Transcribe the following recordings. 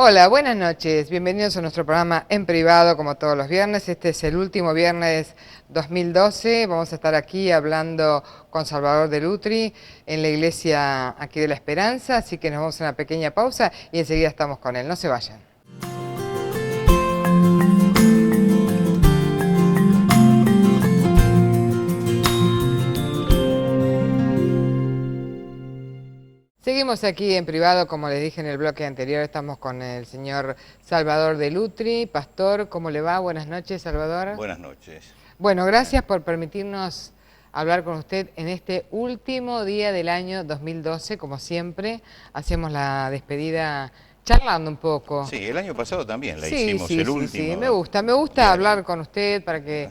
Hola, buenas noches. Bienvenidos a nuestro programa en privado, como todos los viernes. Este es el último viernes 2012. Vamos a estar aquí hablando con Salvador de Lutri en la iglesia aquí de La Esperanza, así que nos vamos a una pequeña pausa y enseguida estamos con él. No se vayan. Seguimos aquí en privado, como les dije en el bloque anterior, estamos con el señor Salvador de Lutri. Pastor, ¿cómo le va? Buenas noches, Salvador. Buenas noches. Bueno, gracias por permitirnos hablar con usted en este último día del año 2012. Como siempre, hacemos la despedida charlando un poco. Sí, el año pasado también la Sí, hicimos, sí, el sí, sí, último me gusta día del hablar año. con usted para que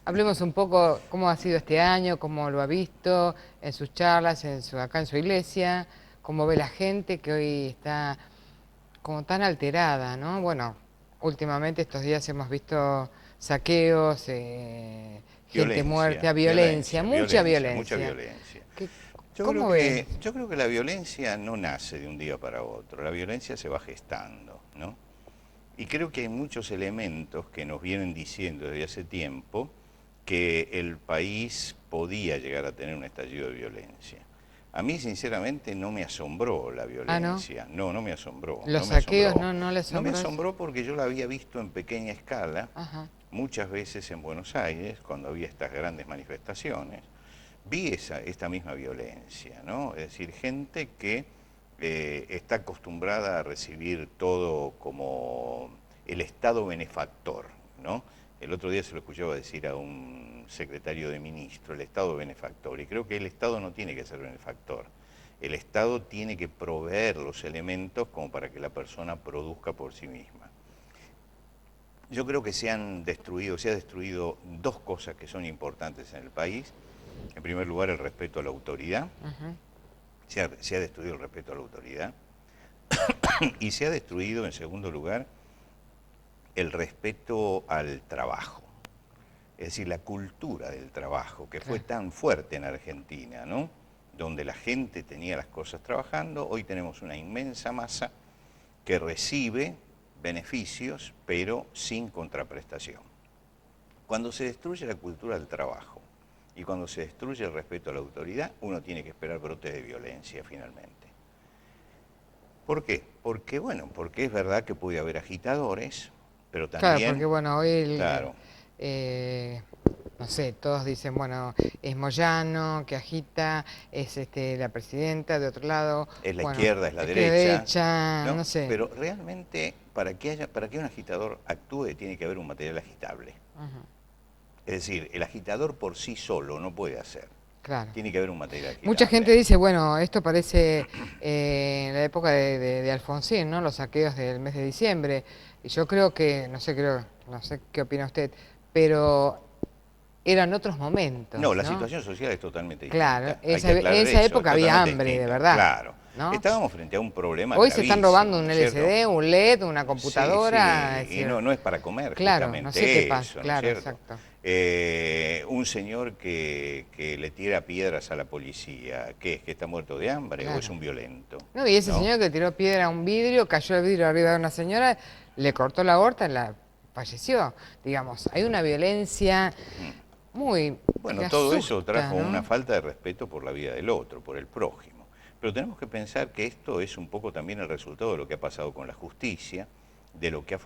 hablemos un poco cómo ha sido este año, cómo lo ha visto en sus charlas, acá en su iglesia, cómo ve la gente que hoy está como tan alterada, ¿no? Bueno, últimamente estos días hemos visto saqueos, gente muerta, violencia, mucha Mucha violencia. violencia. ¿Qué- Yo creo ¿Cómo ve? que, yo creo que la violencia no nace de un día para otro, la violencia se va gestando, ¿no? Y creo que hay muchos elementos que nos vienen diciendo desde hace tiempo que el país podía llegar a tener un estallido de violencia. A mí, sinceramente, no me asombró la Ah, ¿no? violencia. No, no me asombró, Los no me saqueos asombró. no le No me asombró eso. asombró porque yo la había visto en pequeña escala, Ajá. muchas veces en Buenos Aires, cuando había estas grandes manifestaciones. Vi esta misma violencia, ¿no? Es decir, gente que está acostumbrada a recibir todo como el Estado benefactor, ¿no? El otro día se lo escuchaba decir a un secretario de ministro, el Estado benefactor, y creo que el Estado no tiene que ser benefactor. El Estado tiene que proveer los elementos como para que la persona produzca por sí misma. Yo creo que se ha destruido dos cosas que son importantes en el país. En primer lugar, el respeto a la autoridad. Ajá. Se ha destruido el respeto a la autoridad. Y se ha destruido, en segundo lugar, el respeto al trabajo. Es decir, la cultura del trabajo, que fue Claro. tan fuerte en Argentina, ¿no? Donde la gente tenía las cosas trabajando, hoy tenemos una inmensa masa que recibe beneficios, pero sin contraprestación. Cuando se destruye la cultura del trabajo y cuando se destruye el respeto a la autoridad, uno tiene que esperar brotes de violencia finalmente. ¿Por qué? Porque, bueno, porque es verdad que puede haber agitadores, pero Claro, porque también, bueno, hoy claro, eh, no sé, todos dicen, bueno, es Moyano, que agita, es la presidenta, de otro lado, es la bueno, izquierda, es la es que la derecha, derecha, ¿no? no sé. Pero realmente, para que un agitador actúe, tiene que haber un material agitable. Ajá. Es decir, el agitador por sí solo no puede hacer. Claro. Tiene que haber un material Mucha gente agitable. dice, bueno, esto parece en la época de Alfonsín, ¿no? Los saqueos del mes de diciembre. Y yo creo que, no sé qué opina usted, pero eran otros No, momentos, la ¿no? situación social es totalmente Claro, distinta. Hay que en aclarar esa eso, es época había totalmente hambre, de distinta. verdad, Claro, ¿no? estábamos frente a un problema Hoy se están robando gravísimo, un ¿no es cierto? LCD, un LED, una Sí, computadora, es sí, y decir, no es para comer claro, no sé qué justamente pasa, eso, ¿no es claro, cierto? exacto. Un señor que le tira piedras a la policía, ¿qué es? ¿Que está muerto de hambre o es Claro. un violento? No, y ese ¿No? señor que tiró piedra a un vidrio, cayó el vidrio arriba de una señora, le cortó la aorta y falleció. Digamos, hay una violencia muy que Bueno, todo eso asusta, trajo una ¿no? falta de respeto por la vida del otro, por el prójimo. Pero tenemos que pensar que esto es un poco también el resultado de lo que ha pasado con la justicia, de lo que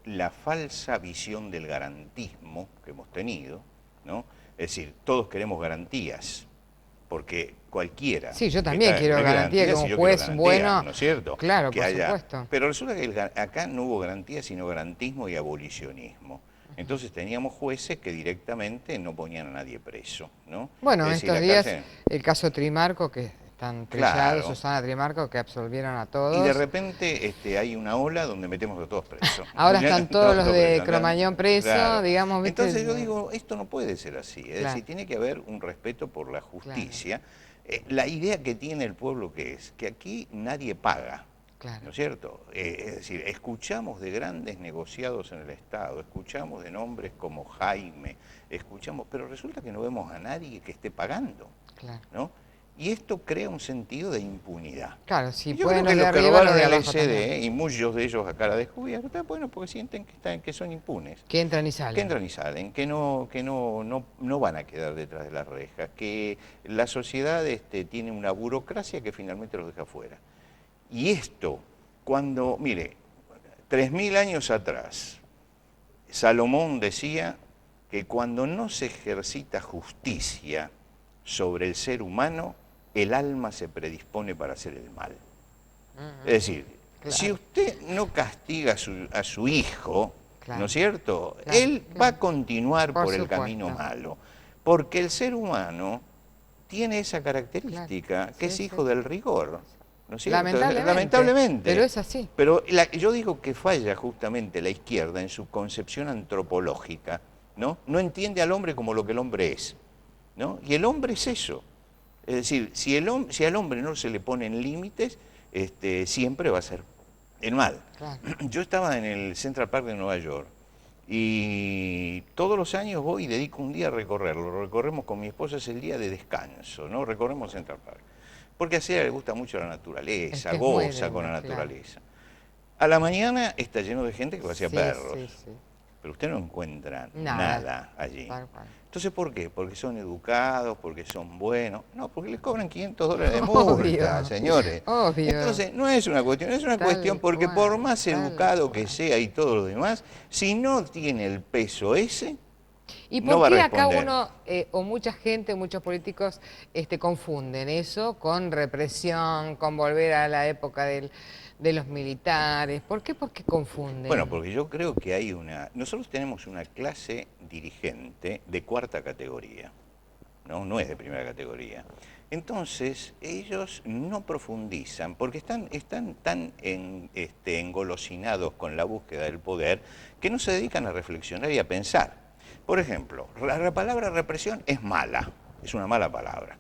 la falsa visión del garantismo que hemos tenido, ¿no? Es decir, todos queremos garantías, porque cualquiera Sí, yo que también está, quiero ¿querés garantía que garantías? un Si yo quiero juez garantías, bueno, ¿no es cierto? claro, Que por haya, supuesto. pero resulta que acá no hubo garantías, sino garantismo y abolicionismo. Entonces teníamos jueces que directamente no ponían a nadie preso, ¿no? Bueno, Es en decir, estos la días cárcel, el caso Trimarco, que están trillados, claro. Susana Trimarco, que absolvieron a Y de todos. repente hay una ola donde metemos a todos presos. Ahora están todos los Todos de presos. Cromañón presos, Claro. digamos, ¿viste? Entonces yo digo, esto no puede ser así. Es Claro, decir, tiene que haber un respeto por la claro, justicia. La idea que tiene el pueblo que es que aquí nadie paga. claro. ¿No es cierto? Es decir, escuchamos de grandes negociados en el Estado, escuchamos de nombres como Jaime, escuchamos, pero resulta que no vemos a nadie que esté pagando, Claro. ¿no? Y esto crea un sentido de impunidad. Claro, si Y yo pueden creo que los de los que arriba, los robaron de el abajo SD, también. y muchos de ellos a cara descubierta, bueno, porque sienten que son impunes. Que entran y Que salen. entran y salen, que no van a quedar detrás de las rejas, que la sociedad tiene una burocracia que finalmente los deja fuera. Y esto, cuando, mire, 3000 años atrás, Salomón decía que cuando no se ejercita justicia sobre el ser humano, el alma se predispone para hacer el mal. Es decir, si Claro, usted no castiga a su hijo, ¿no claro, es cierto? claro, Él va a claro. continuar Por por el camino supuesto. malo, porque el ser humano tiene esa Claro. característica, que Sí, es sí. hijo del rigor, ¿no es cierto? Lamentablemente. Pero Lamentablemente. es así. Pero yo digo que falla justamente la izquierda en su concepción antropológica, ¿no? No entiende al hombre como lo que el hombre es, ¿no? Y el hombre es eso. Es decir, si al hombre no se le ponen límites, siempre va a ser el mal. Claro. Yo estaba en el Central Park de Nueva York y todos los años voy y dedico un día a recorrerlo. Lo recorremos con mi esposa, es el día de descanso, ¿no? Recorremos Central Park. Porque a ella le gusta mucho la Es naturaleza, que es muy goza con lindo, la claro. naturaleza. A la mañana está lleno de gente que pasea Sí, perros, sí, sí. pero usted no encuentra Nada. nada allí. Tal cual. Entonces, ¿por qué? Porque son educados, porque son buenos. No, porque les cobran $500 de Obvio. multa, señores. Obvio. Entonces, no es una cuestión, es una Tal cuestión porque cual, por más tal educado que cual. sea y todo lo demás, si no tiene el peso ese, ¿Y no por va a qué acá responder. uno, o mucha gente, muchos políticos, confunden eso con represión, con volver a la época de los militares? ¿Por qué? ¿Por qué Bueno, confunden? porque yo creo que hay nosotros tenemos una clase dirigente de cuarta categoría, ¿no? No es de primera categoría. Entonces, ellos no profundizan, porque están tan engolosinados con la búsqueda del poder, que no se dedican a reflexionar y a pensar. Por ejemplo, la palabra represión es mala, es una mala palabra.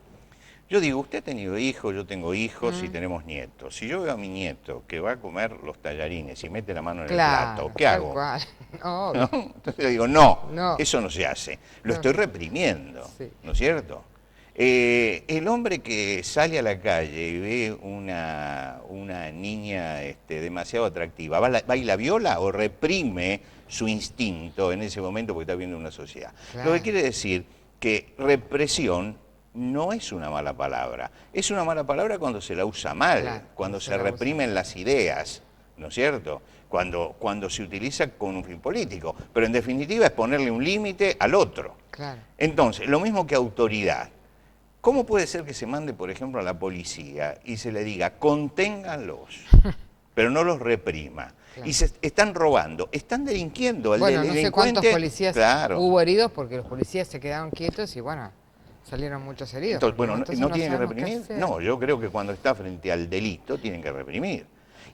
Yo digo, usted ha tenido hijos, yo tengo hijos y Mm, tenemos nietos. Si yo veo a mi nieto que va a comer los tallarines y mete la mano en el plato, claro, ¿qué tal hago? cual. ¿No? Obvio. Entonces yo digo, no, No, eso no se hace. Lo no estoy sé. reprimiendo, Sí. ¿no es cierto? El hombre que sale a la calle y ve una niña demasiado atractiva, ¿va y la viola o reprime su instinto en ese momento porque está viendo una sociedad? Lo que Claro, quiere decir que represión no es una mala palabra. Es una mala palabra cuando se la usa mal, claro. cuando Se se la usa. reprimen las ideas, ¿no es cierto? Cuando se utiliza con un fin político. Pero en definitiva es ponerle un límite al otro. Claro. Entonces, lo mismo que autoridad. ¿Cómo puede ser que se mande, por ejemplo, a la policía y se le diga, conténganlos, pero no los reprima? Claro. Y se están robando, están delinquiendo. El Bueno, no sé cuántos delincuente, policías claro. hubo heridos porque los policías se quedaron quietos y bueno, salieron muchos heridos. Entonces, porque bueno, entonces ¿no tienen que sabemos qué reprimir? hacer. No, yo creo que cuando está frente al delito tienen que reprimir.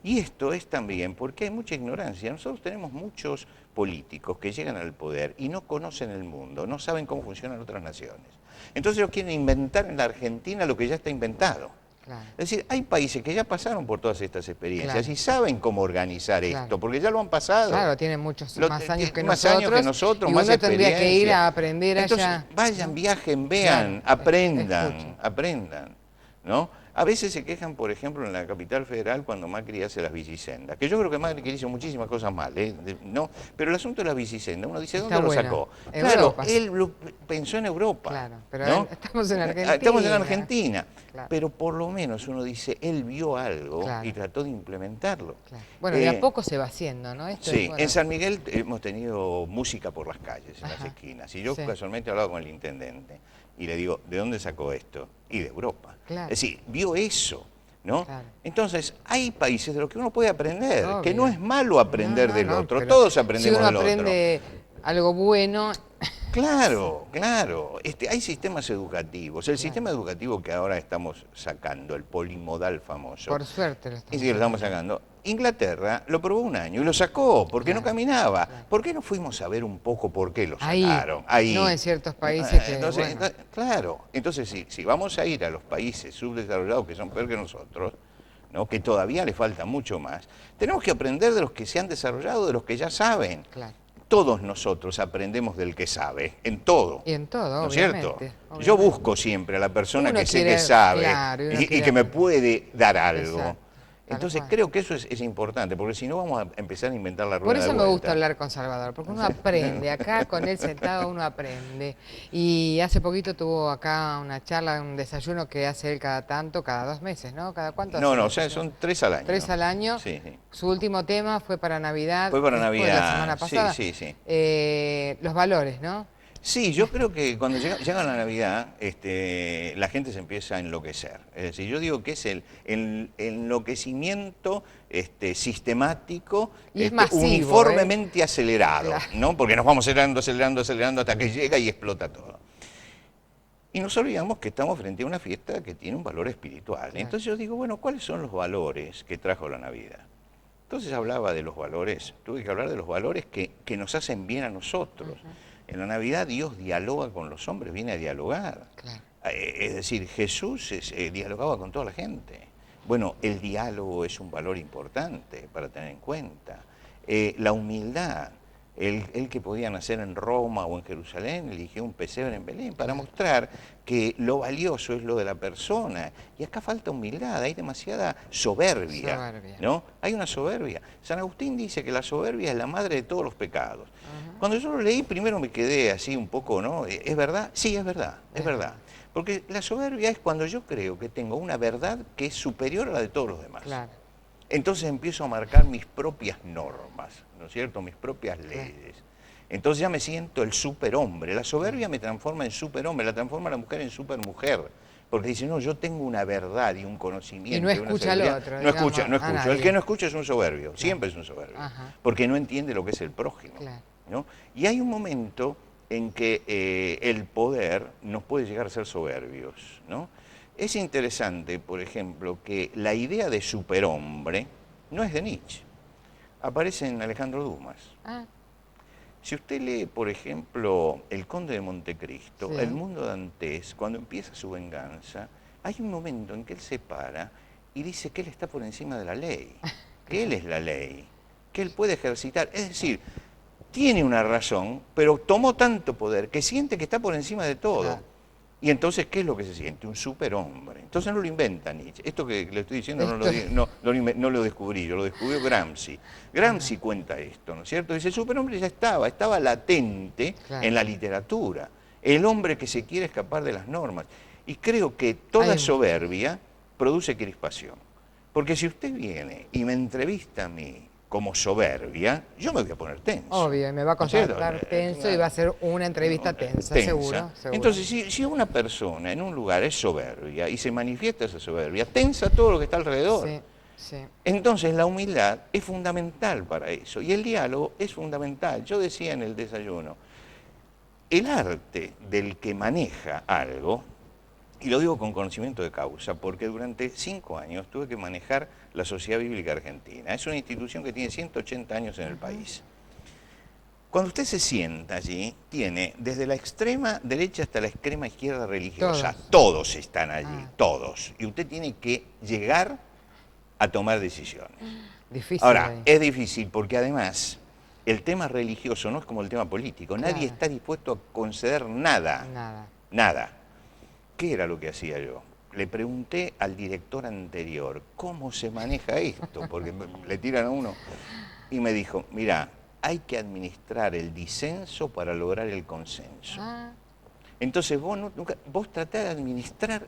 Y esto es también porque hay mucha ignorancia. Nosotros tenemos muchos políticos que llegan al poder y no conocen el mundo, no saben cómo funcionan otras naciones. Entonces ellos quieren inventar en la Argentina lo que ya está inventado. Claro. Es decir, hay países que ya pasaron por todas estas experiencias Claro. y saben cómo organizar Claro. esto, porque ya lo han pasado. Claro, tienen muchos más años que Más nosotros. años que nosotros, y más uno tendría que ir experiencia. a aprender Entonces, allá. vayan, ¿no? viajen, vean, Claro, aprendan, escuchen. aprendan, ¿no? A veces se quejan, por ejemplo, en la capital federal cuando Macri hace las bicisendas, que yo creo que Macri hizo muchísimas cosas mal, ¿no? Pero el asunto de las bicisendas, uno dice, ¿dónde Está lo bueno. sacó? Europa. Claro, él lo pensó en Europa. Claro, pero ¿no? estamos en Argentina. Estamos en Argentina, Claro. pero por lo menos uno dice, él vio algo Claro. y trató de implementarlo. Claro. Bueno, de a Eh, poco se va haciendo, ¿no? Esto Sí, es, bueno, en San Miguel hemos tenido música por las calles, en las Ajá. esquinas. Y yo Sí. casualmente he hablado con el intendente y le digo, ¿de dónde sacó esto? Y de Europa. Claro. Es decir, vio eso, ¿no? Claro. Entonces, hay países de los que uno puede aprender, que Obvio. no es malo aprender No, del no, otro, pero todos si aprendemos uno del otro. aprende algo bueno, Claro, claro. Hay sistemas educativos. El Claro. sistema educativo que ahora estamos sacando, el polimodal famoso, por suerte lo es estamos decir, lo estamos sacando. Inglaterra lo probó un año y lo sacó porque no Claro, caminaba. claro. ¿Por qué no fuimos a ver un poco por qué lo Ahí, sacaron? no en ciertos países que, Entonces, bueno. claro, entonces si vamos a ir a los países subdesarrollados que son peor que nosotros, ¿no? Que todavía le falta mucho más, tenemos que aprender de los que se han desarrollado, de los que ya saben. Claro. todos nosotros aprendemos del que sabe, en todo. Y en todo, ¿No es obviamente. cierto? Obviamente. Yo busco siempre a la persona Uno que sé quiere, que sabe, claro, y uno y quiere que me aprender. puede dar algo. Exacto, tal Entonces cual. creo que eso es importante, porque si no vamos a empezar a inventar la Por rueda de eso me gusta vuelta. hablar con Salvador, porque uno aprende, acá con él sentado uno aprende. Y hace poquito tuvo acá una charla, un desayuno que hace él cada tanto, cada 2 meses, ¿no? ¿Cada cuánto hace No, el no, o sea, desayuno? son 3 al año. 3 al año. Sí, sí. Su último tema fue para Navidad, Fue para fue la semana Navidad, sí, pasada. sí, sí. Los valores, ¿no? Sí, yo creo que cuando llega la Navidad, la gente se empieza a enloquecer. Es decir, yo digo que es el enloquecimiento sistemático, Y es masivo, uniformemente acelerado, Claro. ¿no? Porque nos vamos acelerando, acelerando, acelerando hasta que llega y explota todo. Y nos olvidamos que estamos frente a una fiesta que tiene un valor espiritual. Claro. Entonces yo digo, bueno, ¿cuáles son los valores que trajo la Navidad? Entonces hablaba de los valores, tuve que hablar de los valores que nos hacen bien a nosotros. En la Navidad Dios dialoga con los hombres, viene a dialogar. Claro. Es decir, Jesús dialogaba con toda la gente. Bueno, el diálogo es un valor importante para tener en cuenta. La humildad. Él que podía nacer en Roma o en Jerusalén, eligió un pesebre en Belén para mostrar que lo valioso es lo de la persona. Y acá falta humildad, hay demasiada soberbia, ¿no? Hay una soberbia. San Agustín dice que la soberbia es la madre de todos los pecados. Cuando yo lo leí, primero me quedé así un poco, ¿no? ¿Es verdad? Sí, es verdad, es verdad. Porque la soberbia es cuando yo creo que tengo una verdad que es superior a la de todos los demás. Claro. Entonces empiezo a marcar mis propias normas, ¿no es cierto? Mis propias leyes. Entonces ya me siento el superhombre. La soberbia me transforma en superhombre, la transforma a la mujer en supermujer. Porque dice, no, yo tengo una verdad y un conocimiento. Y no escucha al otro. No digamos, escucha, no escucha. nadie. El que no escucha es un soberbio, siempre es un soberbio. Ajá. Porque no entiende lo que es el prójimo. Claro. ¿No? Y hay un momento en que el poder nos puede llegar a ser soberbios, ¿no? Es interesante, por ejemplo, que la idea de superhombre no es de Nietzsche, aparece en Alejandro Dumas. Ah, Si usted lee, por ejemplo, El Conde de Montecristo, Sí. El mundo dantés, cuando empieza su venganza, hay un momento en que él se para y dice que él está por encima de la ley, que él es la ley, que él puede ejercitar. Es decir, tiene una razón, pero tomó tanto poder que siente que está por encima de todo. Claro. Y entonces, ¿qué es lo que se siente? Un superhombre. Entonces no lo inventa Nietzsche. Esto que le estoy diciendo no lo descubrí yo, lo descubrió Gramsci. Gramsci cuenta esto, ¿no es cierto? Dice, el superhombre ya estaba latente Claro. en la literatura. El hombre que se quiere escapar de las normas. Y creo que toda Hay- soberbia produce crispación. Porque si usted viene y me entrevista a mí como soberbia, yo me voy a poner tenso. Obvio, y me va a ¿No es cierto? contratar tenso y va a ser una entrevista tensa, seguro. Entonces, si una persona en un lugar es soberbia y se manifiesta esa soberbia, tensa todo lo que está alrededor. Sí, sí. Entonces, la humildad es fundamental para eso y el diálogo es fundamental. Yo decía en el desayuno, el arte del que maneja algo, y lo digo con conocimiento de causa, porque durante 5 años tuve que manejar la Sociedad Bíblica Argentina. Es una institución que tiene 180 años en el país. Cuando usted se sienta allí, tiene desde la extrema derecha hasta la extrema izquierda religiosa. Todos están allí, todos. Y usted tiene que llegar a tomar decisiones. Difícil. Ahora, ahí. es difícil porque además el tema religioso no es como el tema político. Nadie Claro. está dispuesto a conceder nada. Nada. Nada. ¿Qué era lo que hacía yo? Le pregunté al director anterior, ¿cómo se maneja esto? Porque le tiran a uno. Y me dijo, mira, hay que administrar el disenso para lograr el consenso. Ah, Entonces vos tratá de administrar,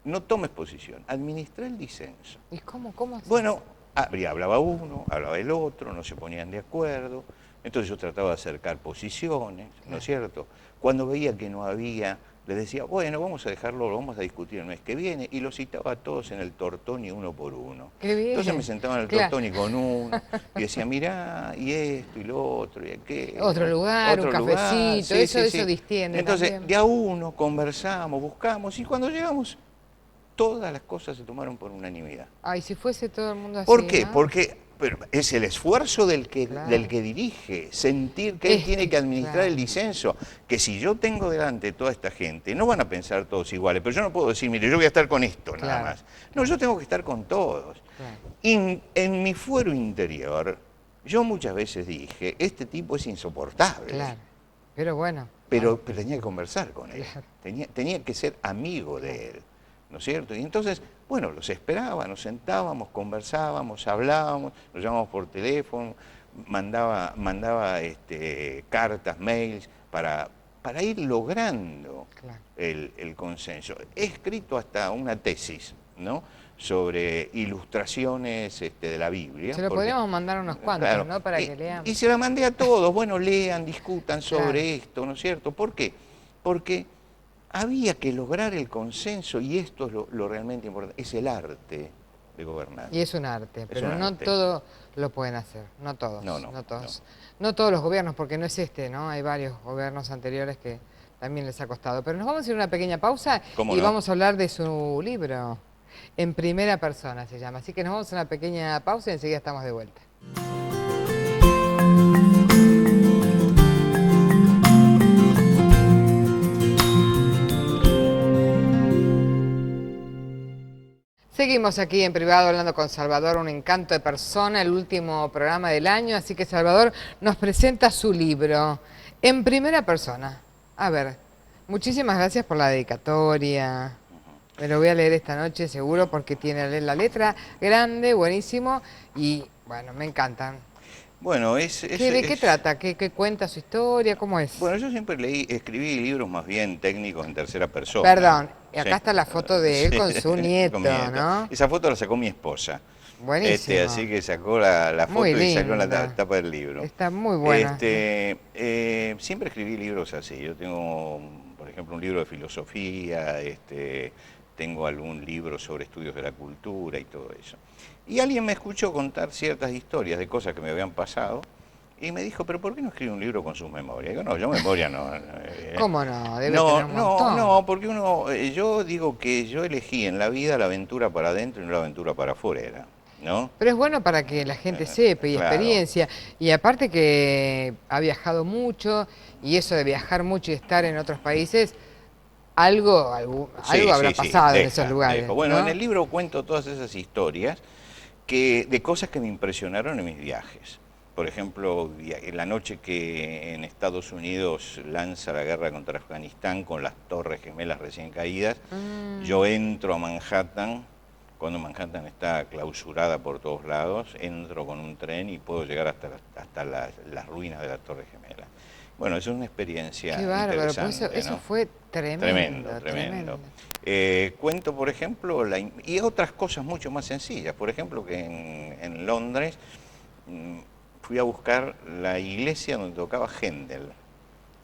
no tomes posición, administra el disenso. ¿y cómo así? Bueno, hablaba uno, hablaba el otro, no se ponían de acuerdo. Entonces yo trataba de acercar posiciones, ¿no es cierto? Cuando veía que no había, les decía, bueno, vamos a dejarlo, lo vamos a discutir el mes que viene, y los citaba a todos en el Tortoni uno por uno. Qué bien. Entonces me sentaba en el Claro. Tortoni con uno, y decía, mirá, y esto, y lo otro, y aquello. Otro lugar, un cafecito, eso distiende Entonces, también. de a uno conversamos, buscamos, y cuando llegamos, todas las cosas se tomaron por unanimidad. Ay, si fuese todo el mundo así, ¿Por qué? ¿no? Porque es el esfuerzo Claro. del que dirige, sentir que él tiene que administrar claro. el disenso, que si yo tengo delante toda esta gente, no van a pensar todos iguales, pero yo no puedo decir, mire, yo voy a estar con esto nada Claro. más. No, yo tengo que estar con todos. Claro. En mi fuero interior Yo muchas veces dije, este tipo es insoportable. Claro. Pero bueno. Pero tenía que conversar con él, Claro. tenía que ser amigo de él, ¿no es cierto? Y entonces, bueno, los esperaba, nos sentábamos, conversábamos, hablábamos, nos llamábamos por teléfono, mandaba cartas, mails, para ir logrando Claro. el consenso. He escrito hasta una tesis, ¿no?, sobre ilustraciones de la Biblia. Se lo podríamos mandar unos cuantos, Claro, ¿no? Para que leamos. y se la mandé a todos, bueno, lean, discutan sobre Claro. esto, ¿no es cierto? ¿Por qué? Porque había que lograr el consenso, y esto es lo realmente importante, es el arte de gobernar. Y es un arte, pero un no arte. todos lo pueden hacer, no todos, No, no, no todos. No todos los gobiernos, porque no es este, ¿no? Hay varios gobiernos anteriores que también les ha costado. Pero nos vamos a ir a una pequeña pausa ¿Cómo y no? vamos a hablar de su libro. En primera persona se llama. Así que nos vamos a una pequeña pausa y enseguida estamos de vuelta. Seguimos aquí en privado hablando con Salvador, un encanto de persona, el último programa del año, así que Salvador nos presenta su libro en primera persona. A ver, muchísimas gracias por la dedicatoria. Me lo voy a leer esta noche seguro porque tiene la letra grande, buenísimo y bueno, me encantan. Bueno, ¿De qué trata? ¿Qué cuenta su historia? ¿Cómo es? Bueno, yo siempre escribí libros más bien técnicos en tercera persona. Perdón, acá Sí. está la foto de él con su nieto, Con mi nieto. ¿no? Esa foto la sacó mi esposa. Buenísimo. Así que sacó la foto Muy y sacó la linda. tapa del libro. Está muy buena. Siempre escribí libros así. Yo tengo, por ejemplo, un libro de filosofía, tengo algún libro sobre estudios de la cultura y todo eso. Y alguien me escuchó contar ciertas historias de cosas que me habían pasado y me dijo, pero ¿por qué no escribe un libro con sus memorias? Digo, no, yo memoria no. ¿Cómo no? Debe tener un montón. No, porque yo digo que yo elegí en la vida la aventura para adentro y no la aventura para afuera, ¿no? Pero es bueno para que la gente sepa y Claro. experiencia. Y aparte que ha viajado mucho y eso de viajar mucho y estar en otros países, algo habrá pasado en esos lugares. Bueno, ¿no? en el libro cuento todas esas historias de cosas que me impresionaron en mis viajes. Por ejemplo, en la noche que en Estados Unidos lanza la guerra contra Afganistán con las Torres Gemelas recién caídas, yo entro a Manhattan, cuando Manhattan está clausurada por todos lados, entro con un tren y puedo llegar hasta las ruinas de las Torres Gemelas. Bueno, eso es una experiencia Qué bárbaro, interesante, pues eso ¿no? fue tremendo. Tremendo. Cuento, por ejemplo, y otras cosas mucho más sencillas. Por ejemplo, que en Londres fui a buscar la iglesia donde tocaba Händel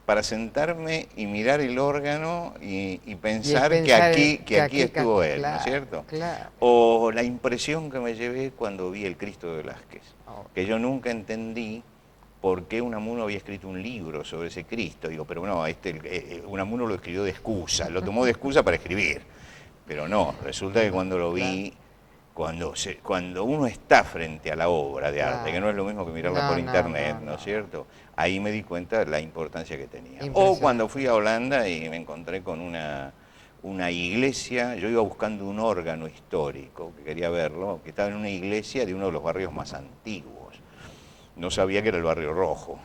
para sentarme y mirar el órgano y pensar que aquí estuvo él, claro, ¿no es cierto? Claro. O la impresión que me llevé cuando vi el Cristo de Velázquez, que yo nunca entendí por qué Unamuno había escrito un libro sobre ese Cristo. Digo, pero no, Unamuno lo escribió de excusa, lo tomó de excusa para escribir. Pero no, resulta que cuando lo vi, cuando uno está frente a la obra de arte, que no es lo mismo que mirarla por internet, ¿no es cierto? Ahí me di cuenta de la importancia que tenía. O cuando fui a Holanda y me encontré con una iglesia, yo iba buscando un órgano histórico, que quería verlo, que estaba en una iglesia de uno de los barrios más antiguos. No sabía que era el Barrio Rojo.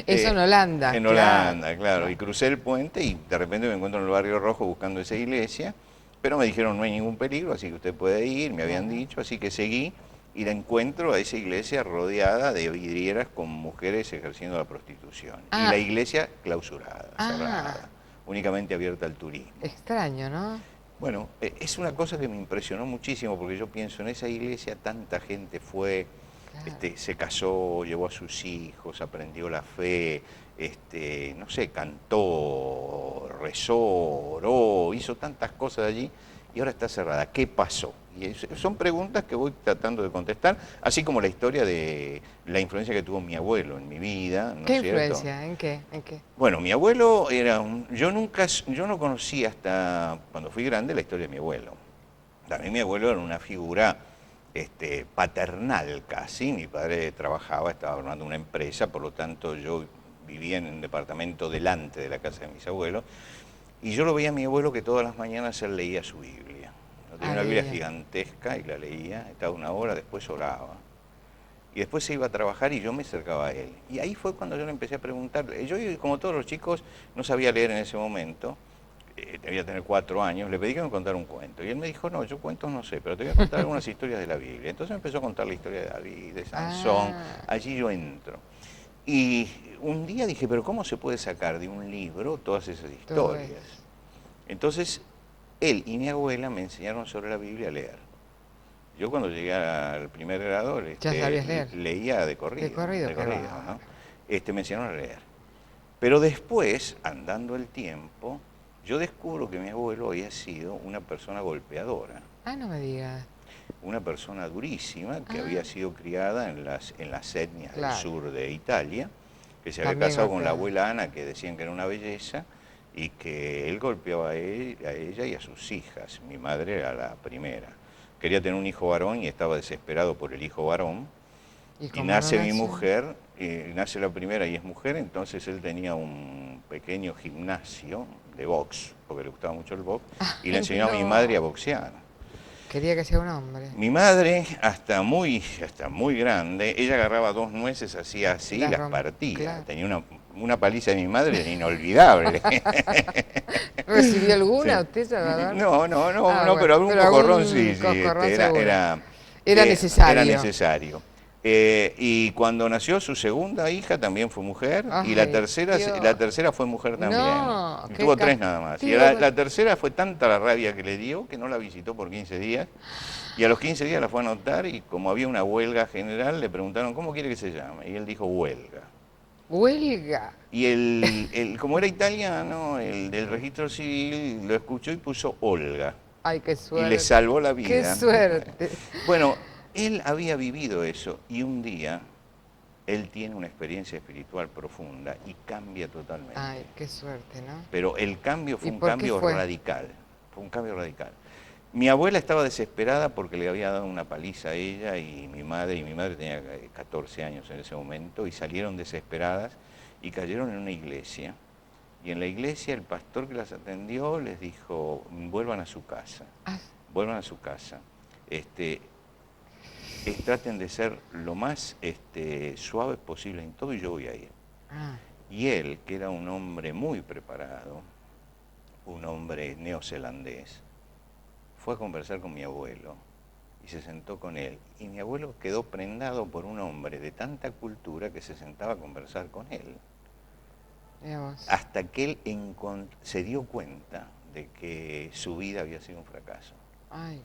Eso en Holanda. En Holanda, claro. Y crucé el puente y de repente me encuentro en el Barrio Rojo buscando esa iglesia, pero me dijeron no hay ningún peligro, así que usted puede ir, me habían dicho, así que seguí y la encuentro a esa iglesia rodeada de vidrieras con mujeres ejerciendo la prostitución. Y la iglesia clausurada, cerrada, únicamente abierta al turismo. Extraño, ¿no? Bueno, es una cosa que me impresionó muchísimo porque yo pienso en esa iglesia tanta gente fue, se casó, llevó a sus hijos, aprendió la fe, no sé, cantó, rezó, oró, hizo tantas cosas allí y ahora está cerrada. ¿Qué pasó? Y son preguntas que voy tratando de contestar, así como la historia de la influencia que tuvo mi abuelo en mi vida. ¿No ¿Qué es cierto? influencia? ¿En qué? Bueno, mi abuelo era yo no conocí hasta cuando fui grande la historia de mi abuelo. También mi abuelo era una figura paternal casi. Mi padre trabajaba, estaba armando una empresa, por lo tanto yo vivía en un departamento delante de la casa de mis abuelos. Y yo lo veía a mi abuelo que todas las mañanas él leía su Biblia. Tenía una Biblia gigantesca y la leía, estaba una hora, después oraba. y después se iba a trabajar y yo me acercaba a él. Y ahí fue cuando yo le empecé a preguntar. Yo, como todos los chicos, no sabía leer en ese momento, debía tener 4 años, le pedí que me contara un cuento. Y él me dijo, no, yo cuentos no sé, pero te voy a contar algunas historias de la Biblia. Entonces me empezó a contar la historia de David, de Sansón, Ah, allí yo entro. Y un día dije, pero ¿cómo se puede sacar de un libro todas esas todo historias? eso. Entonces, él y mi abuela me enseñaron sobre la Biblia a leer. Yo cuando llegué al primer grado Ya sabías leer. leía De corrido, de qué corrido, bárbaro. ¿no? Me enseñaron a leer. Pero después, andando el tiempo, yo descubro que mi abuelo había sido una persona golpeadora, Ah, no me digas. una persona durísima que Ah, había sido criada en las etnias del claro. sur de Italia, que se había También casado con la golpeada. abuela Ana, que decían que era una belleza, y que él golpeaba a ella y a sus hijas. Mi madre era la primera. Quería tener un hijo varón y estaba desesperado por el hijo varón. Y Y como no nace mi nació. mujer, nace la primera y es mujer, entonces él tenía un pequeño gimnasio de box, porque le gustaba mucho el box, y le Ay, enseñó a mi madre a no. boxear. Quería que sea un hombre. Mi madre, hasta muy grande, ella agarraba 2 nueces, hacía así y Las las rom... partía. Claro. Tenía una paliza de mi madre inolvidable. ¿Recibió Sí. alguna usted, Salvador? Ah, No, pero bueno. algún Pero coscorrón sí, algún sí, coscorrón seguro. Era era necesario. necesario. Y cuando nació su segunda hija también fue mujer, y Ay, la Dios. tercera fue mujer también. No, Y qué tuvo 3 nada más. Y castigo. la tercera fue tanta la rabia que le dio que no la visitó por 15 días. Y a los 15 días la fue a anotar y como había una huelga general, le preguntaron, ¿cómo quiere que se llame? Y él dijo, huelga. Huelga. Y como era italiano, el del registro civil lo escuchó y puso Olga. Ay, qué Y le suerte. salvó la Qué vida. suerte. Bueno, él había vivido eso y un día él tiene una experiencia espiritual profunda y cambia totalmente. Ay, qué suerte, ¿no? Pero el cambio fue ¿Y un por qué cambio fue? radical. Fue un cambio radical. Mi abuela estaba desesperada porque le había dado una paliza a ella y mi madre tenía 14 años en ese momento, y salieron desesperadas y cayeron en una iglesia. Y en la iglesia el pastor que las atendió les dijo, vuelvan a su casa, Ah, vuelvan a su casa. Este, traten de ser lo más suaves posible en todo y yo voy a ir. ah, Y él, que era un hombre muy preparado, un hombre neozelandés, fue a conversar con mi abuelo y se sentó con él. Y mi abuelo quedó prendado por un hombre de tanta cultura que se sentaba a conversar con él. mira vos. Hasta que él se dio cuenta de que su vida había sido un fracaso. Ay,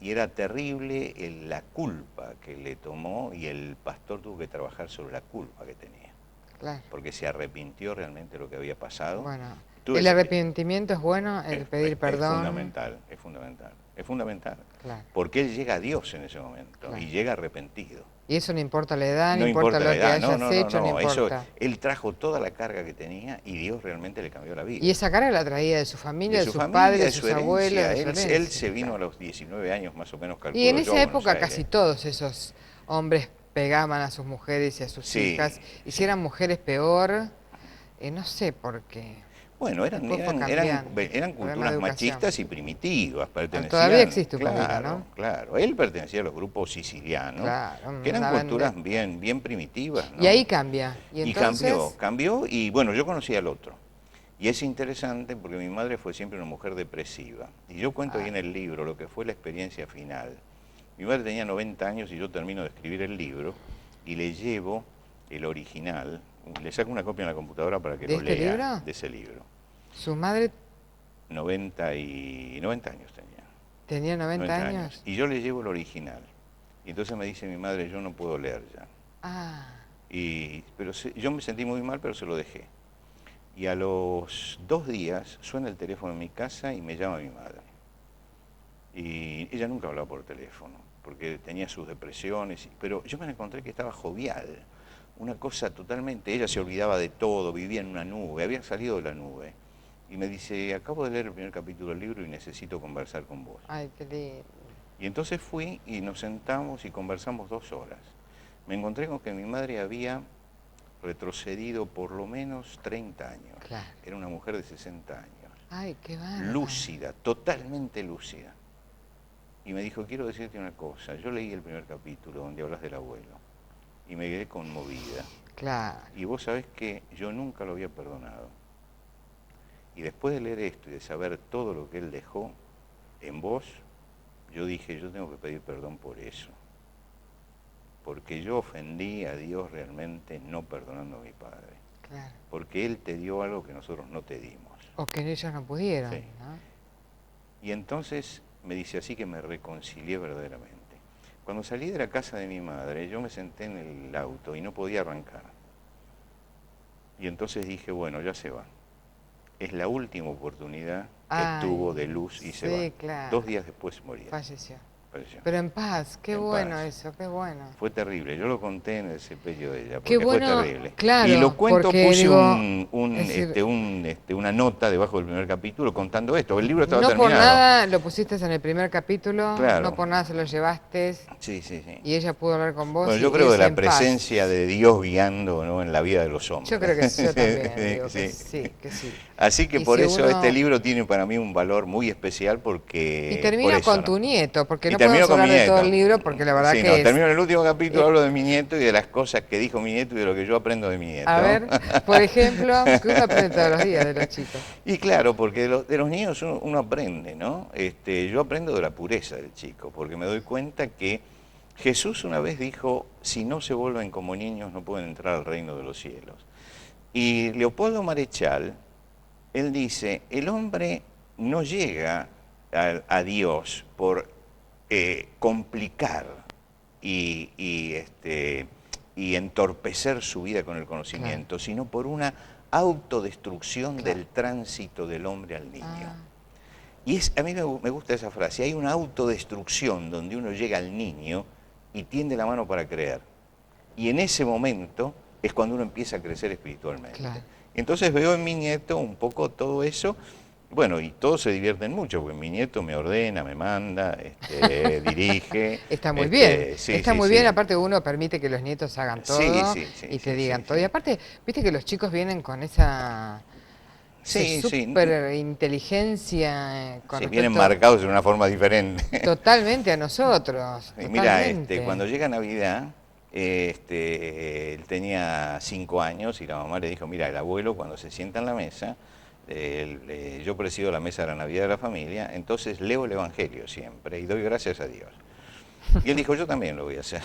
Y era terrible la culpa que le tomó, y el pastor tuvo que trabajar sobre la culpa que tenía, claro. porque se arrepintió realmente de lo que había pasado. Bueno, Tuve el ese- arrepentimiento es bueno, el pedir es perdón. fundamental, es fundamental, es fundamental, Claro, porque él llega a Dios en ese momento y claro. llega arrepentido. Y eso no importa la edad, no No importa importa la lo que edad, no, hayas no, no, hecho, no no, eso, importa. él trajo toda la carga que tenía y Dios realmente le cambió la Y vida. esa carga la traía de su familia, De de su sus familia, padres, de de su sus abuelos, herencia, de su él herencia. se vino a Claro. los 19 años más o menos, Y en calculo yo, esa a Buenos época Aires. casi todos esos hombres pegaban a sus mujeres y a sus Sí, hijas. Y si sí. eran mujeres peor, no sé por qué. Bueno, Después fue cambiando. eran Problema de culturas educación. machistas y primitivas, Todavía pertenecían, existe un poquito, claro, ¿no? claro. Él pertenecía a los grupos sicilianos, Claro, que eran andaban culturas bien primitivas, Y ahí ¿no? cambia. Y Y entonces, cambió, y bueno, yo conocí al otro. Y es interesante porque mi madre fue siempre una mujer depresiva. Y yo cuento ahí ah, en el libro lo que fue la experiencia final. Mi madre tenía 90 años y yo termino de escribir el libro y le llevo el original, le saco una copia en la computadora para que ¿de lo este lea, libro? de ese libro. Su madre 90 años tenía, tenía 90 90 años. años. Y yo le llevo el original. Y entonces me dice mi madre, yo no puedo leer ya. Ah, Yo me sentí muy mal, pero se lo dejé. Y a los 2 días suena el teléfono en mi casa y me llama mi madre. Y ella nunca hablaba por teléfono, porque tenía sus depresiones, pero yo me la encontré que estaba jovial, una cosa totalmente, ella se olvidaba de todo, vivía en una nube, había salido de la nube. Y me dice, acabo de leer el primer capítulo del libro y necesito conversar con vos. ay, qué lindo. Y entonces fui y nos sentamos y conversamos 2 horas. Me encontré con que mi madre había retrocedido por lo menos 30 años. Claro. Era una mujer de 60 años. Ay, qué bárbaro. Lúcida, totalmente lúcida. Y me dijo, quiero decirte una cosa, yo leí el primer capítulo donde hablas del abuelo. y me quedé conmovida. Claro. Y vos sabés que yo nunca lo había perdonado. Y después de leer esto y de saber todo lo que él dejó en vos, yo dije, yo tengo que pedir perdón por eso. Porque yo ofendí a Dios realmente no perdonando a mi padre. Claro. Porque él te dio algo que nosotros no te dimos. O que ellos no pudieron, Sí. ¿no? Y entonces me dice así que me reconcilié verdaderamente. Cuando salí de la casa de mi madre, yo me senté en el auto y no podía arrancar. Y entonces dije, bueno, ya se va. Es la última oportunidad que tuvo de luz y se va. Claro. 2 días después moría. Falleció. Falleció. Pero en paz, qué En bueno paz. eso, qué bueno. Fue terrible, yo lo conté en el sepelio de ella, porque Qué bueno, fue terrible. claro, Y lo cuento, porque puse digo, es decir, una nota debajo del primer capítulo contando esto. El libro estaba no por terminado. nada lo pusiste en el primer capítulo, Claro. no por nada se lo llevaste Sí, sí, sí. y ella pudo hablar con vos. Bueno, y yo creo de irse la en paz. presencia de Dios guiando, ¿no?, en la vida de los hombres. Yo creo que sí, yo también, digo que Sí. sí, que sí. Así que Y por si eso uno- este libro tiene para mí un valor muy especial porque... Y por termina eso, con ¿no? tu nieto, porque Y no termino podemos con hablar mi de todo nieto. el libro, porque la verdad Sí, que no, es... termino en el último capítulo, hablo de mi nieto y de las cosas que dijo mi nieto y de lo que yo aprendo de mi nieto. A ver, por ejemplo, que uno aprende todos los días de los chicos. Y claro, porque de los niños uno aprende, ¿no? Yo aprendo de la pureza del chico, porque me doy cuenta que Jesús una vez dijo, si no se vuelven como niños no pueden entrar al reino de los cielos. Y Leopoldo Marechal, él dice, el hombre no llega a Dios por complicar y entorpecer su vida con el conocimiento, sino por una autodestrucción del tránsito del hombre al niño. Y a mí me gusta esa frase, hay una autodestrucción donde uno llega al niño y tiende la mano para creer. Y en ese momento es cuando uno empieza a crecer espiritualmente. Claro. Entonces veo en mi nieto un poco todo eso. Bueno, y todos se divierten mucho, porque mi nieto me ordena, me manda, dirige. Está muy bien, sí, está sí, muy sí. bien, aparte uno permite que los nietos hagan todo y te digan todo. Sí. Y aparte, viste que los chicos vienen con esa super inteligencia. Sí, vienen marcados de una forma diferente. Totalmente a nosotros. Y mira, totalmente. cuando llega Navidad, él tenía 5 años y la mamá le dijo, mira, el abuelo cuando se sienta en la mesa, yo presido la mesa de la Navidad de la familia, entonces leo el Evangelio siempre y doy gracias a Dios. Y él dijo, yo también lo voy a hacer.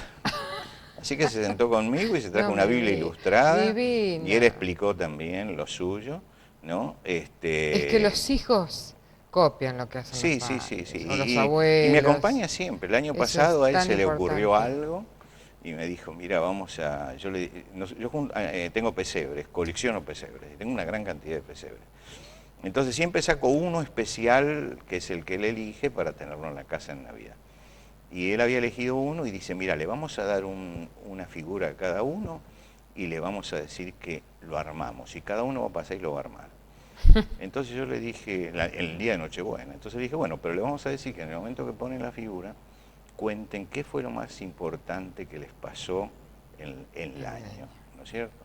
Así que se sentó conmigo y se trajo una Biblia ilustrada. Divina. Y él explicó también lo suyo, ¿no? Es que los hijos copian lo que hacen los padres, o los abuelos. Y me acompaña siempre. El año pasado a él se le ocurrió importante. algo y me dijo, mira, vamos a... Yo tengo pesebres, colecciono pesebres, y tengo una gran cantidad de pesebres. Entonces siempre saco uno especial, que es el que él elige, para tenerlo en la casa en Navidad. Y él había elegido uno y dice, mira, le vamos a dar una figura a cada uno y le vamos a decir que lo armamos. Y cada uno va a pasar y lo va a armar. Entonces yo le dije, el día de Nochebuena, entonces le dije, bueno, pero le vamos a decir que en el momento que ponen la figura, cuenten qué fue lo más importante que les pasó en el año, ¿no es cierto?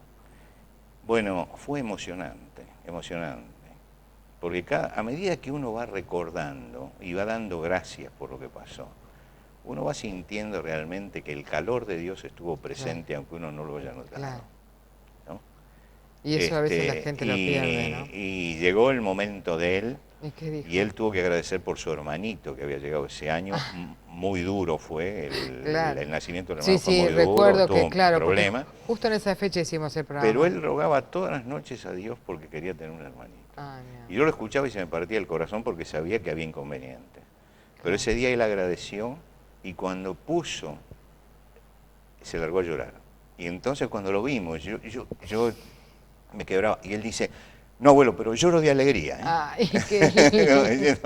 Bueno, fue emocionante, porque a medida que uno va recordando y va dando gracias por lo que pasó, uno va sintiendo realmente que el calor de Dios estuvo presente, aunque uno no lo haya notado. Claro. ¿No? Y eso a veces la gente lo pierde, ¿no? Y llegó el momento de él, ¿Y qué dijo? y él tuvo que agradecer por su hermanito que había llegado ese año. Muy duro fue, el nacimiento del hermano fue muy duro, recuerdo tuvo que, claro, un problema. Justo en esa fecha hicimos el programa. Pero él rogaba todas las noches a Dios porque quería tener un hermanito. Y yo lo escuchaba y se me partía el corazón porque sabía que había inconvenientes. Pero ese día él agradeció y cuando puso, se largó a llorar. Y entonces cuando lo vimos, yo me quebraba. Y él dice, no abuelo, pero lloro de alegría. Ay, qué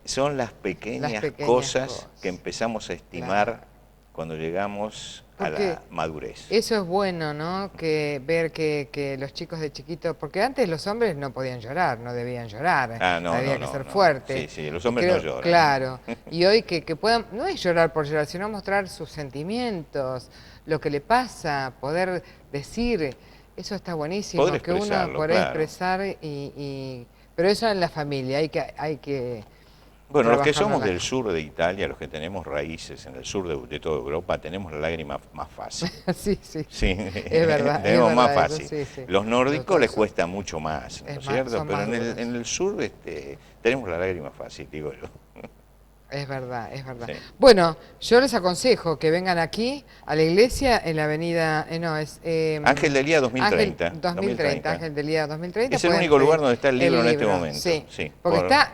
son las pequeñas cosas que empezamos a estimar cuando llegamos a la madurez. Eso es bueno, ¿no? Que ver que los chicos de chiquitos, porque antes los hombres no podían llorar, no debían llorar, había que ser fuertes. Sí, los hombres no lloran. Claro, y hoy que puedan, no es llorar por llorar, sino mostrar sus sentimientos, lo que le pasa, poder decir, eso está buenísimo, Poder que uno pueda expresar pero eso en la familia, hay que Bueno, los que trabajando somos la... del sur de Italia, los que tenemos raíces en el sur de toda Europa, tenemos la lágrima más fácil. Sí, sí, Sí, es tenemos más verdad eso, fácil. sí, sí. Los Los nórdicos dos les son, cuesta mucho más, ¿no es más, cierto? son Pero más duros. en el sur tenemos la lágrima fácil, digo yo. Es verdad, es verdad. Sí. Bueno, yo les aconsejo que vengan aquí a la iglesia en la avenida, no, es Ángel del Día Ángel 2030. 2030, Ángel del Día 2030. Es el Pueden único lugar pedir donde está el libro en este libro, momento. sí, Sí, porque está,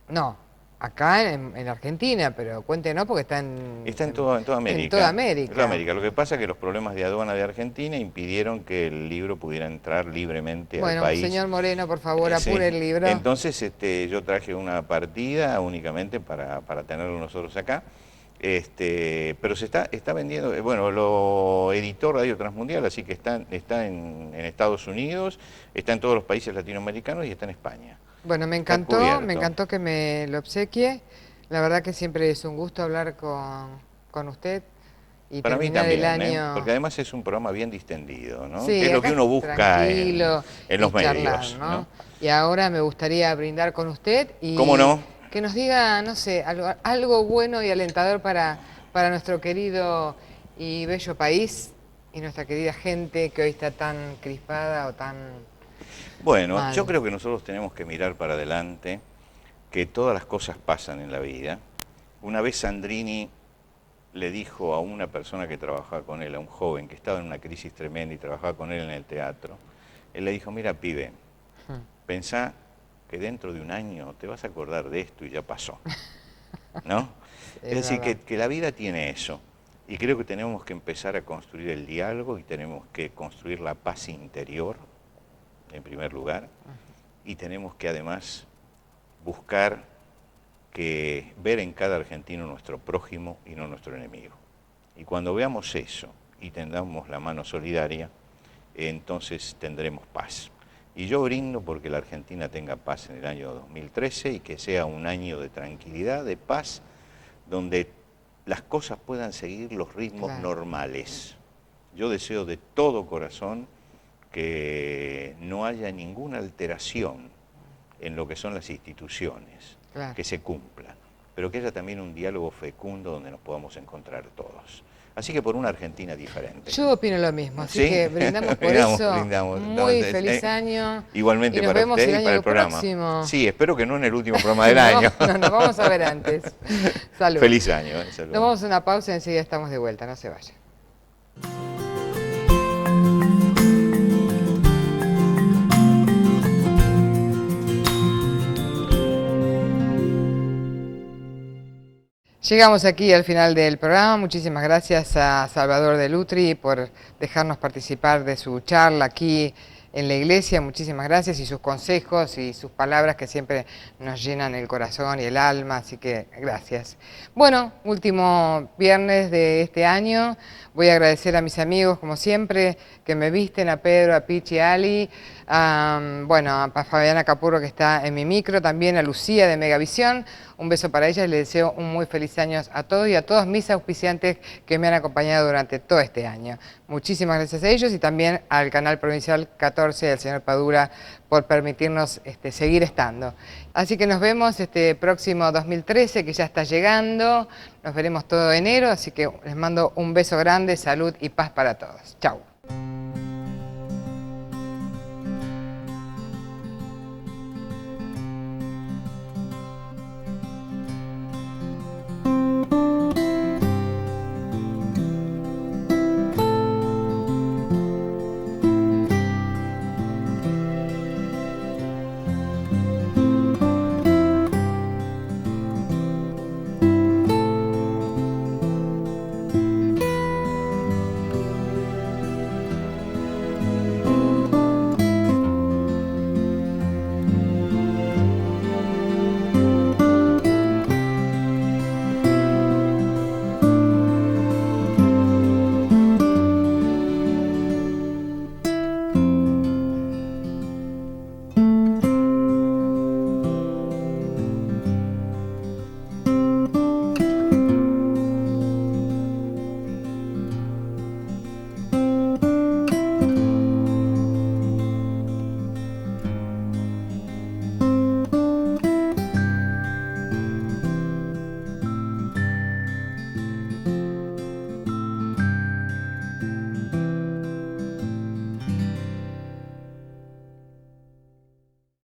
no, acá en Argentina, pero cuéntenos porque está está en toda América. En toda América. En toda América. Lo que pasa es que los problemas de aduana de Argentina impidieron que el libro pudiera entrar libremente al Bueno, país. señor Moreno, por favor, Sí. apure el libro. Entonces yo traje una partida únicamente para tenerlo nosotros acá. Pero se está vendiendo, bueno, lo editó Radio Transmundial, así que está en Estados Unidos, está en todos los países latinoamericanos y está en España. Bueno, me encantó que me lo obsequie. La verdad que siempre es un gusto hablar con usted y Para mí terminar también, el año. porque además es un programa bien distendido, ¿no? Sí, Que es lo acá que uno busca en los charlar, medios, ¿no? ¿no? Y ahora me gustaría brindar con usted y ¿Cómo no? que nos diga, no sé, algo bueno y alentador para nuestro querido y bello país y nuestra querida gente que hoy está tan crispada o tan Bueno, mal. yo creo que nosotros tenemos que mirar para adelante, que todas las cosas pasan en la vida. Una vez Sandrini le dijo a una persona que trabajaba con él, a un joven que estaba en una crisis tremenda y trabajaba con él en el teatro, él le dijo, mira pibe, pensá que dentro de un año te vas a acordar de esto y ya pasó, ¿no? Es decir, que la vida tiene eso, y creo que tenemos que empezar a construir el diálogo y tenemos que construir la paz interior, en primer lugar, y tenemos que además buscar ver en cada argentino nuestro prójimo y no nuestro enemigo. Y cuando veamos eso y tendamos la mano solidaria, entonces tendremos paz. Y yo brindo porque la Argentina tenga paz en el año 2013 y que sea un año de tranquilidad, de paz, donde las cosas puedan seguir los ritmos normales. Yo deseo de todo corazón que no haya ninguna alteración en lo que son las instituciones, que se cumplan, pero que haya también un diálogo fecundo donde nos podamos encontrar todos. Así que por una Argentina diferente. Yo opino lo mismo, así ¿Sí? que brindamos por eso. Brindamos. Muy feliz año. Igualmente y nos para vemos usted el y para año el programa. Próximo. Sí, espero que no en el último programa del año. No, nos vamos a ver antes. Salud. Feliz año. Nos vamos a una pausa y enseguida estamos de vuelta, no se vayan. Llegamos aquí al final del programa. Muchísimas gracias a Salvador de Lutri por dejarnos participar de su charla aquí en la iglesia. Muchísimas gracias y sus consejos y sus palabras que siempre nos llenan el corazón y el alma, así que gracias. Bueno, último viernes de este año. Voy a agradecer a mis amigos, como siempre, que me visten, a Pedro, a Pichi, a Ali, bueno, a Fabiana Capurro, que está en mi micro, también a Lucía de Megavisión. Un beso para ellas y les deseo un muy feliz año a todos y a todos mis auspiciantes que me han acompañado durante todo este año. Muchísimas gracias a ellos y también al Canal Provincial 14 y al señor Padura por permitirnos seguir estando. Así que nos vemos este próximo 2013, que ya está llegando. Nos veremos todo enero, así que les mando un beso grande, salud y paz para todos. Chau.